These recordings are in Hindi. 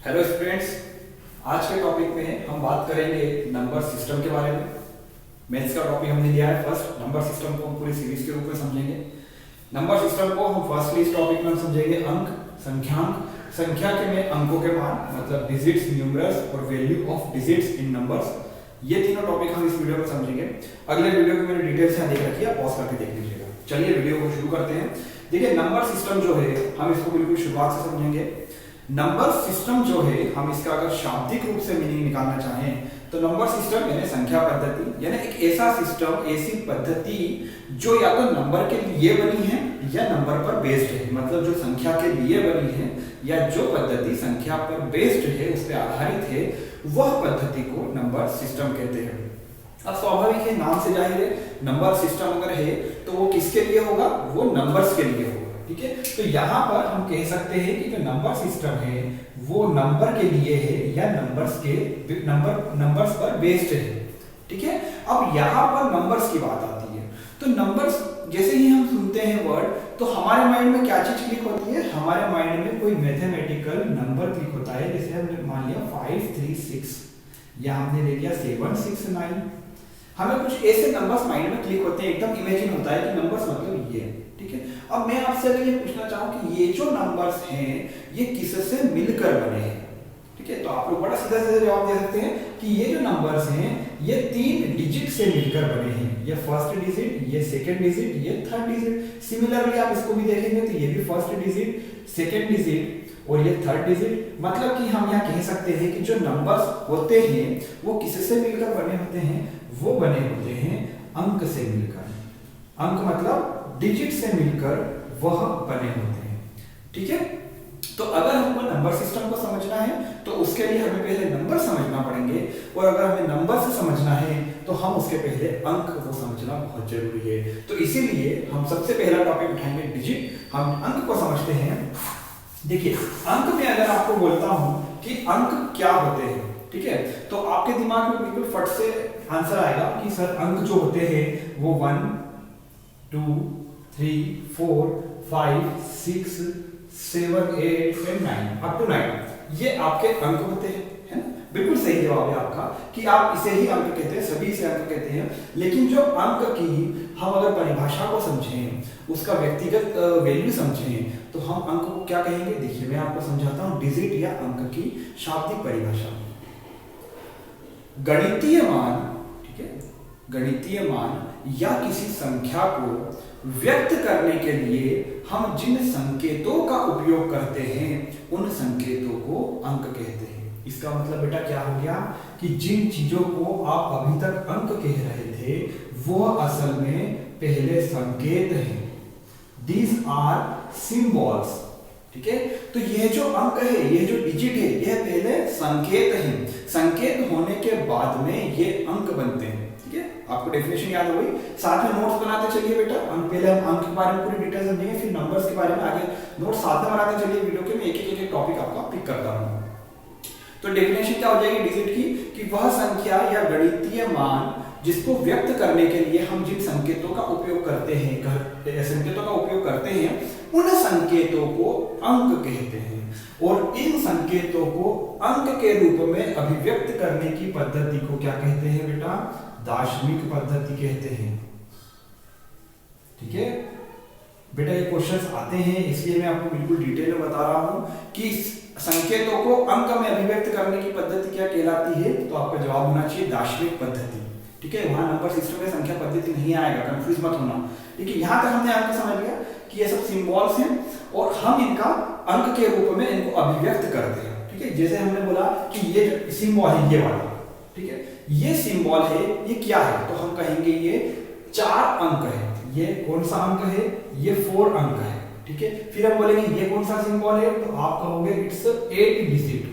हेलो स्टूडेंट्स, आज के टॉपिक में हम बात करेंगे नंबर सिस्टम के बारे में। मैथ्स का टॉपिक हमने लिया है फर्स्ट। नंबर सिस्टम को हम पूरी सीरीज के रूप में समझेंगे। नंबर सिस्टम को हम फर्स्टली इस टॉपिक में हम समझेंगे अंक, संख्यांक। संख्या के में अंकों के मान मतलब डिजिट्स, न्यूमरल्स और value of digits in numbers. ये तीनों टॉपिक हम इस वीडियो में समझेंगे। अगले वीडियो को मैंने डिटेल से देख रखी है, पॉज करके देख लीजिएगा। चलिए वीडियो को शुरू करते हैं। देखिए नंबर सिस्टम जो है हम इसको बिल्कुल शुरुआत से समझेंगे। नंबर सिस्टम जो है हम इसका अगर शाब्दिक रूप से मीनिंग निकालना चाहें तो नंबर सिस्टम यानी संख्या पद्धति, यानी एक ऐसा सिस्टम, ऐसी पद्धति जो या तो नंबर के लिए बनी है या नंबर पर बेस्ड है। मतलब जो संख्या के लिए बनी है या जो पद्धति संख्या पर बेस्ड है, उस पर आधारित है, वह पद्धति को नंबर सिस्टम कहते हैं। अब स्वाभाविक है, नाम से जाहिर है, नंबर सिस्टम अगर है तो वो किसके लिए होगा? वो नंबर्स के लिए होगा। ठीक है, तो यहाँ पर हम कह सकते हैं कि जो नंबर सिस्टम है वो नंबर के लिए है या नंबर्स पर बेस्ड है। ठीक है, अब यहाँ पर नंबर्स की बात आती है तो नंबर्स जैसे ही हम सुनते हैं वर्ड तो हमारे माइंड में क्या चीज क्लिक होती है? हमारे माइंड में कोई मैथमेटिकल नंबर क्लिक होता है। जैसे हमने मान लिया 5 3 6 या हमने ले लिया 7 6 9। हमें कुछ ऐसे नंबर्स माइंड में क्लिक होते हैं, एकदम इमेजिन होता है कि नंबर्स मतलब ये। ठीक है, अब मैं आपसे अगर ये पूछना चाहूं कि ये जो नंबर्स हैं ये किससे मिलकर बने हैं? ठीक है, तो आप लोग बड़ा सीधा सीधा जवाब दे सकते हैं कि ये जो नंबर्स हैं ये 3 डिजिट से मिलकर बने हैं। ये फर्स्ट डिजिट, ये सेकंड डिजिट, ये थर्ड डिजिट। सिमिलरली आप इसको भी देखेंगे तो ये भी फर्स्ट डिजिट, सेकंड डिजिट और ये थर्ड डिजिट। मतलब कि हम यहाँ कह सकते हैं कि जो नंबर्स होते हैं वो किससे मिलकर बने होते हैं? वो बने होते हैं अंक से मिलकर। अंक मतलब डिजिट से मिलकर वह बने होते हैं। ठीक है, तो अगर हमको नंबर सिस्टम को समझना है तो उसके लिए हमें पहले नंबर समझना पड़ेंगे, और अगर हमें नंबर से समझना है तो हम उसके पहले अंक को समझना बहुत जरूरी है। तो इसीलिए हम सबसे पहला टॉपिक उठाएंगे डिजिट। हम अंक को समझते हैं। देखिए अंक में अगर आपको बोलता हूं कि अंक क्या होते हैं, ठीक है, तो आपके दिमाग में बिल्कुल फट से आंसर आएगा कि सर अंक जो होते हैं वो 1 2 3 4 5 6 7 8 and 9 अप टू 9 ये आपके अंक होते हैं, है ना? बिल्कुल सही जवाब है आपका कि आप इसे ही अंक कहते हैं, सभी इसे अंक कहते हैं। लेकिन जो अंक की हम अगर परिभाषा को समझें, उसका व्यक्तिगत वैल्यू समझें तो हम अंक को क्या कहेंगे? देखिए मैं आपको समझाता हूं डिजिट या अंक की शाब्दिक परिभाषा। गणितीय मान, ठीक है, गणितीय मान या किसी संख्या को व्यक्त करने के लिए हम जिन संकेतों का उपयोग करते हैं उन संकेतों को अंक कहते हैं। इसका मतलब बेटा क्या हो गया कि जिन चीजों को आप अभी तक अंक कह रहे थे वो असल में पहले संकेत हैं। These are symbols। ठीक है, तो ये जो अंक है, ये जो डिजिट है, यह पहले संकेत है। संकेत होने के बाद में ये अंक बनते हैं। ठीक है, आपको डेफिनेशन याद हो गई। साथ में नोट्स बनाते चलिए बेटा। पहले हम अंक के बारे में पूरी डिटेल समझेंगे, फिर नंबर्स के बारे में आगे नोट्स साथ में बनाते चलिए वीडियो के। मैं एक टॉपिक आपका पिक करता हूं। तो डेफिनेशन क्या हो जाएगी डिजिट की कि वह संख्या या गणितीय मान जिसको व्यक्त करने के लिए हम जिन संकेतों का उपयोग करते हैं, उन संकेतों को अंक कहते हैं। और इन संकेतों को अंक के रूप में अभिव्यक्त करने की पद्धति को क्या कहते हैं बेटा? दार्शनिक पद्धति कहते हैं। ठीक है बेटा, ये क्वेश्चंस आते हैं इसलिए मैं आपको बिल्कुल डिटेल में बता रहा हूं कि संकेतों को अंक में अभिव्यक्त करने की पद्धति क्या कहलाती है। तो आपका जवाब होना चाहिए दार्शनिक पद्धति। ठीक है, वहां नंबर सिस्टम में संख्या पद्धति नहीं आएगा, कंफ्यूज मत होना। ठीक है, यहां तक हमने अंक समझ लिया कि ये सब सिंबल्स हैं और हम इनका अंक के रूप में इनको अभिव्यक्त करते हैं। ठीक है, जैसे हमने बोला कि ये सिंबल है ये वाला, ठीक है, ये सिंबल है, ये क्या है? तो हम कहेंगे ये 4 अंक है। ये कौन सा अंक है? ये 4 अंक है। ठीक है, फिर हम बोलेंगे ये कौन सा सिंबल है? तो आप कहोगे इट्स 8 डिजिट।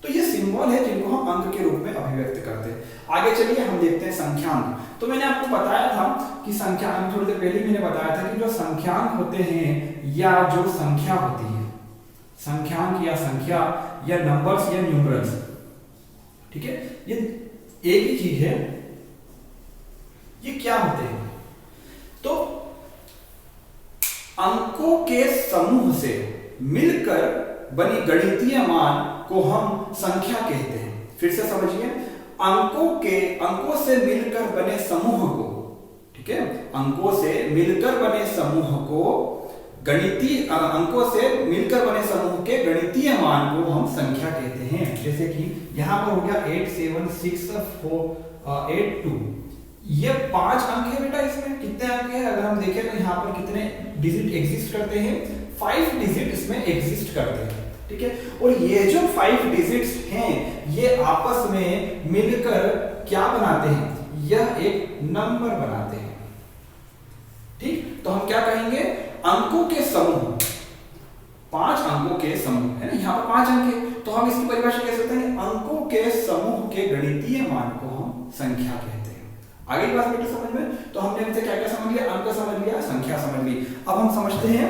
तो ये सिंबल है जिनको हम अंक के रूप में अभिव्यक्त करते हैं। आगे चलिए हम देखते हैं संख्यांक। तो मैंने आपको बताया था कि संख्यांक, थोड़ी देर पहले मैंने बताया था कि जो संख्यांक होते हैं या जो संख्या होती है, संख्यांक या संख्या या नंबर्स या न्यूमरल्स, ठीक है, ये एक ही चीज है। ये क्या होते हैं? तो अंकों के समूह से मिलकर बनी गणितीय मान को हम संख्या कहते हैं। फिर से समझिए, अंकों से मिलकर बने समूह को, ठीक है, अंकों से मिलकर बने समूह को अंकों से मिलकर बने समूह के गणितीय मान को हम संख्या कहते हैं। जैसे कि यहां पर हो गया 8 7 6 4 8 2, ये 5 अंक है बेटा। इसमें कितने अंक है अगर हम देखें तो यहाँ पर कितने डिजिट एग्जिस्ट करते हैं, 5 डिजिट इसमें एग्जिस्ट करते हैं, ठीक है। और ये जो 5 डिजिट्स हैं ये आपस में मिलकर क्या बनाते हैं, यह एक नंबर बनाते हैं, ठीक। तो हम क्या कहेंगे, अंकों के समूह, 5 अंकों के समूह है ना, यहाँ पर 5 अंक है, तो हम इसकी परिभाषा कह सकते हैं अंकों के समूह के गणितीय मान को हम संख्या कहते हैं। आगे की बात बेटा समझ में, तो हमने इनसे क्या क्या समझ लिया, अंक समझ लिया, संख्या समझ ली। अब हम समझते हैं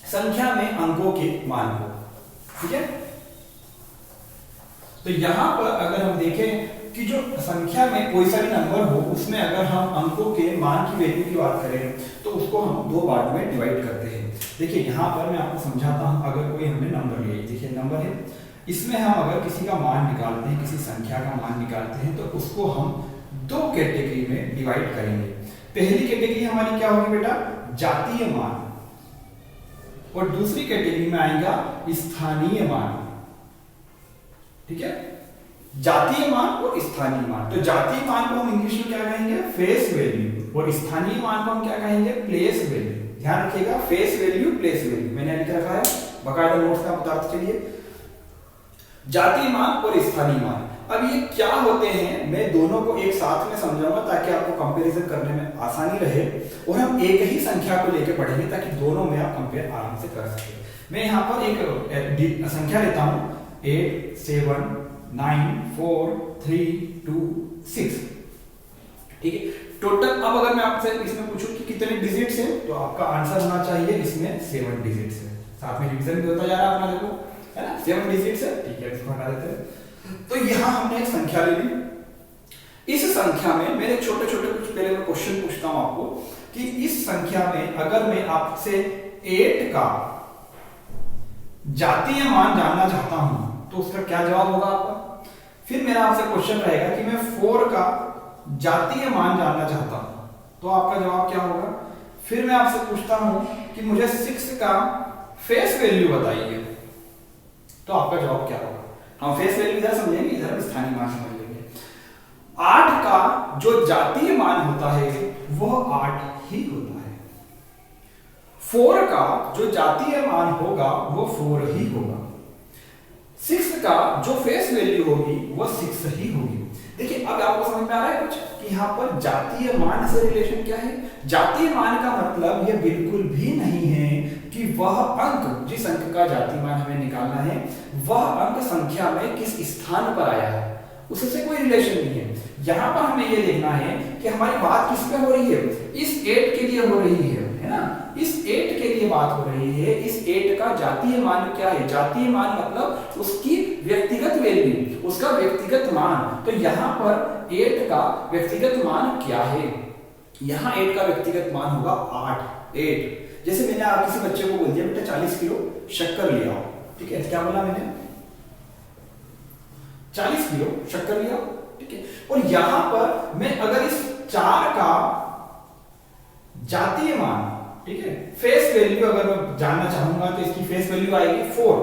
संख्या में अंकों के मान को, ठीक है। तो यहां पर अगर हम देखें कि जो संख्या में कोई सा भी नंबर हो उसमें अगर हम अंकों के मान की वैल्यू की बात करें तो उसको हम 2 पार्ट में डिवाइड करते हैं। देखिए यहां पर मैं आपको समझाता हूं, अगर कोई हमने नंबर लिया, देखिए नंबर है, इसमें हम अगर किसी का मान निकालते हैं, किसी संख्या का मान निकालते हैं, तो उसको हम 2 कैटेगरी में डिवाइड करेंगे। पहली कैटेगरी हमारी क्या होगी बेटा, जातीय मान, और दूसरी कैटेगरी में आएगा स्थानीय मान, ठीक है। जातीय मान और स्थानीय मान, तो जातीय मान को हम इंग्लिश में क्या कहेंगे, फेस वैल्यू, और स्थानीय मान को हम क्या कहेंगे, प्लेस वैल्यू। ध्यान रखिएगा, फेस वैल्यू, प्लेस वैल्यू मैंने लिख रखा है बकायदा नोट्स में, बताते चलिए। जातीय मान और स्थानीय मान, अब ये क्या होते हैं मैं दोनों को एक साथ में समझाऊंगा ताकि आपको कंपैरिजन करने में आसानी रहे, और हम एक ही संख्या को लेकर पढ़ेंगे ताकि दोनों में आप कंपेयर आराम से कर सके। मैं यहाँ पर एक संख्या लेता हूं, 8 7 9 4 3 2 6, ठीक है। टोटल अब अगर मैं आपसे इसमें पूछूं कि कितने डिजिट्स हैं, तो आपका आंसर होना चाहिए इसमें 7 डिजिट्स है। साथ में रिवीजन भी होता जा रहा है अपना, देखो है ना, 7 डिजिट्स है, ठीक है। इसको हटा देते हैं। तो यहां हमने एक संख्या ले ली। इस संख्या में मेरे छोटे छोटे कुछ पहले मैं क्वेश्चन पूछता हूं आपको कि इस संख्या में अगर मैं आपसे 8 का जातीय मान जानना चाहता हूं तो उसका क्या जवाब होगा आपका। फिर मेरा आपसे क्वेश्चन रहेगा कि मैं 4 का जातीय मान जानना चाहता हूं तो आपका जवाब क्या होगा। फिर मैं आपसे पूछता हूं कि मुझे 6 का फेस वैल्यू बताइए, तो आपका जवाब क्या होगा। हम फेस वैल्यू इधर समझेंगे, इधर स्थानीय मान समझ लेंगे। 8 का जो जातीय मान होता है वह 8 ही होता है। 4 का जो जातीय मान होगा वो 4 ही होगा। 6 का जो फेस वैल्यू होगी वो 6 ही होगी। देखिए अब आपको समझ में आ रहा है कुछ कि यहाँ पर जातीय मान से रिलेशन क्या है। जातीय मान का मतलब यह बिल्कुल भी नहीं है कि वह अंक, जिस अंक का जातीय मान हमें निकालना है, वह अंक संख्या में किस स्थान पर आया है, उससे कोई रिलेशन नहीं है। यहाँ पर हमें यह देखना है कि हमारी बात किस पे हो रही है, इस 8 के लिए हो रही है ना, इस 8 के लिए बात हो रही है। इस 8 का जातीय मान क्या है, जातीय मान मतलब उसकी व्यक्तिगत वैल्यू, उसका व्यक्तिगत मान। तो यहाँ पर 8 का व्यक्तिगत मान क्या है, यहाँ 8 का व्यक्तिगत मान होगा 8। जैसे मैंने आप किसी बच्चे को बोल दिया बेटा 40 किलो शक्कर ले आओ, ठीक है, क्या बोला मैंने, 40 किलो शक्कर ले आओ, ठीक है। और यहां पर मैं अगर इस 4 का जातीय मान, ठीक है, फेस वैल्यू अगर मैं जानना चाहूंगा तो इसकी फेस वैल्यू आएगी 4,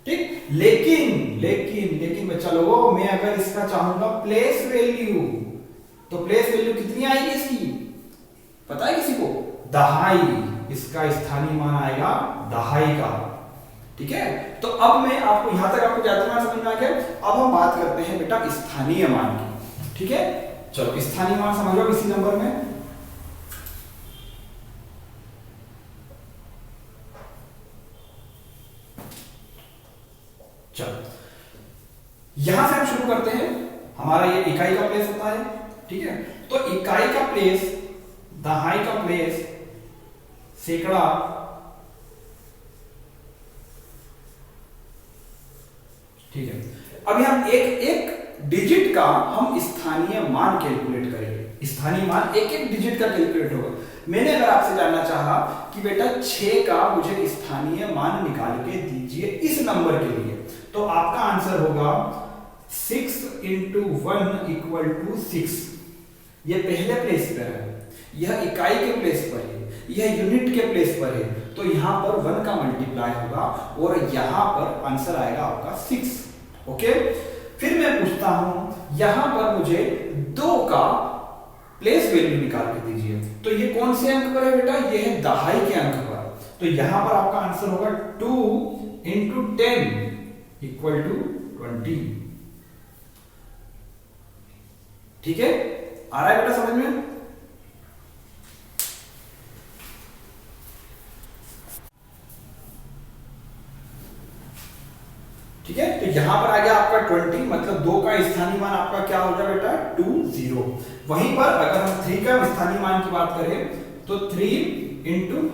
ठीक। लेकिन बच्चा लोगों, मैं अगर इसका चाहूंगा प्लेस वैल्यू, तो प्लेस वैल्यू कितनी आएगी इसकी, पता है किसी को, 2.5। इसका स्थानीय मान आएगा 2.5 का, ठीक है। तो अब मैं आपको यहां तक आपको जातीय मान समझ में आ गया। अब हम बात करते हैं बेटा स्थानीय मान की, ठीक है। चलो स्थानीय मान समझ लो इसी नंबर में। चलो यहां से हम शुरू करते हैं। हमारा ये इकाई का प्लेस होता है, ठीक है। तो इकाई का प्लेस, 2.5 का प्लेस, सैकड़ा, ठीक है। अभी हम एक डिजिट का हम स्थानीय मान कैलकुलेट करेंगे। स्थानीय मान एक डिजिट का कैलकुलेट होगा। मैंने अगर आपसे जानना चाहा कि बेटा 6 का मुझे स्थानीय मान निकाल के दीजिए इस नंबर के लिए, तो आपका आंसर होगा 6 × 1 = 6। यह पहले प्लेस पर है, यह इकाई के प्लेस पर है, यह यूनिट के प्लेस पर है, तो यहां पर 1 का मल्टीप्लाई होगा और यहां पर आंसर आएगा आपका 6। ओके, फिर मैं पूछता हूं यहां पर मुझे 2 का प्लेस वैल्यू निकाल के दीजिए, तो ये कौन से अंक पर है बेटा, ये है दहाई के अंक पर, तो यहां पर आपका आंसर होगा 2 × 10 = 20। ठीक है, आ रहा है बेटा समझ में? ठीक है, तो यहां पर आ गया आपका 20, मतलब 2 का स्थानीय मान आपका क्या हो गया बेटा 20। वहीं पर अगर हम 3 का स्थानीय मान की बात करें तो 3 ×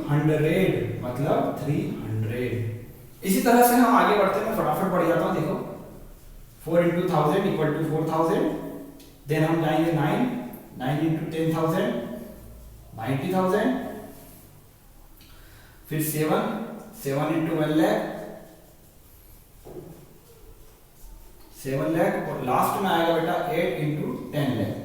100 मतलब 300। इसी तरह से हम आगे बढ़ते हैं, मैं फटाफट बढ़ जाता हूं। देखो 4 × 1000 = 4000, देन हम जाएंगे 9 × 10,000 90,000, फिर 7 × 1 लाख 7 लाख, और लास्ट में आएगा बेटा 8 × 10 लाख।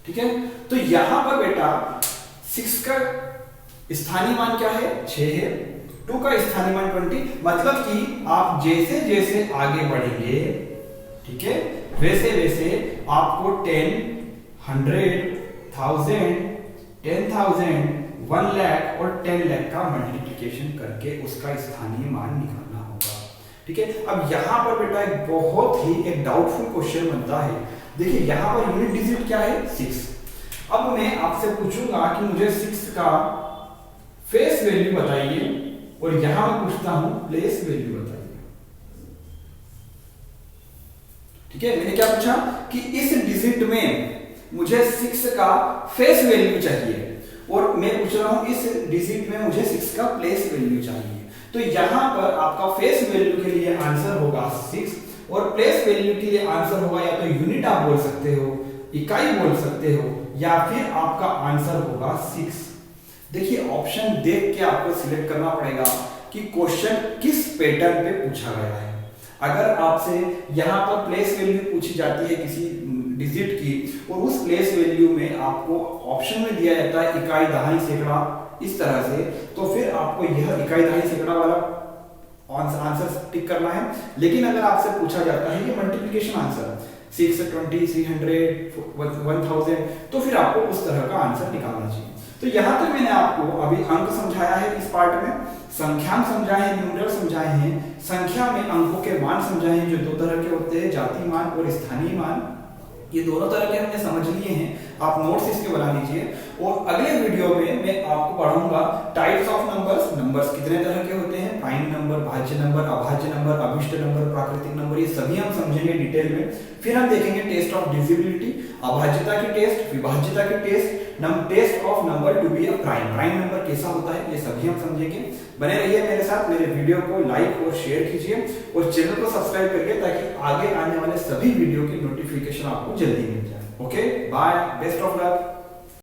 ठीक है, तो यहां पर बेटा 6 का स्थानीय मान क्या है 6 है, 2 का स्थानीय मान 20, मतलब कि आप जैसे जैसे आगे बढ़ेंगे, ठीक है, वैसे वैसे आपको 10, 100, 1000, 10,000, 1 लाख और 10 लाख का मल्टीप्लिकेशन करके उसका स्थानीय मान निकालना होगा। ठीक है, अब यहां पर बेटा एक बहुत ही एक डाउटफुल क्वेश्चन बनता है। देखिए यहां पर यूनिट डिजिट क्या है 6। अब मैं आपसे पूछूंगा कि मुझे 6 का फेस वैल्यू बताइए, और यहां मैं पूछता हूं प्लेस वैल्यू बताइए। ठीक है, मैंने क्या पूछा कि इस डिजिट में मुझे 6 का फेस वैल्यू चाहिए, और मैं पूछ रहा हूं इस डिजिट में मुझे 6 का प्लेस वैल्यू चाहिए। तो यहां पर आपका फेस वैल्यू के लिए आंसर होगा 6, और प्लेस वैल्यू के लिए आंसर होगा या तो यूनिट आप बोल सकते हो, इकाई बोल सकते हो, या फिर आपका आंसर होगा 6। देखिए ऑप्शन देख के आपको सिलेक्ट करना पड़ेगा कि क्वेश्चन किस पैटर्न पे पूछा गया है। अगर आपसे यहां पर प्लेस वैल्यू पूछी जाती है किसी डिजिट की, और उस प्लेस वैल्यू में आपको ऑप्शन में दिया जाता है इकाई, दहाई, सैकड़ा, इस तरह से, तो फिर आपको यह इकाई, दहाई, सैकड़ा वाला आंसर टिक करना है। लेकिन अगर आपसे पूछा जाता है ये मल्टीप्लिकेशन आंसर 6, 20, 300, 1000, तो फिर आपको उस तरह का आंसर निकालना चाहिए। तो यहां तक मैंने आपको अभी अंक समझाया है, इस पार्ट में संख्यान समझाए हैं, न्यूमरल समझाए हैं, संख्या में अंकों के मान समझाए हैं जो 2 तरह के होते हैं, जाति मान और स्थानीय मान। ये दोनों तरह के हमने समझ लिए हैं, आप नोट्स इसके बना लीजिए। और अगले वीडियो में मैं आपको पढ़ाऊंगा टाइप्स ऑफ नंबर्स, नंबर्स कितने तरह के होते हैं, प्राइम नंबर, भाज्य नंबर, अभाज्य नंबर, अभिष्ट नंबर, प्राकृतिक नंबर, ये सभी हम समझेंगे डिटेल में। फिर हम देखेंगे टेस्ट ऑफ डिविजिबिलिटी, अभाज्यता की टेस्ट, विभाज्यता की test, test of number to be a prime, prime number कैसा होता है, ये सभी हम समझेंगे। बने रहिए मेरे साथ, मेरे वीडियो को लाइक और शेयर कीजिए, और चैनल को सब्सक्राइब करिए ताकि आगे आने वाले सभी वीडियो की नोटिफिकेशन आपको जल्दी मिल जाए। Okay, bye, best of luck.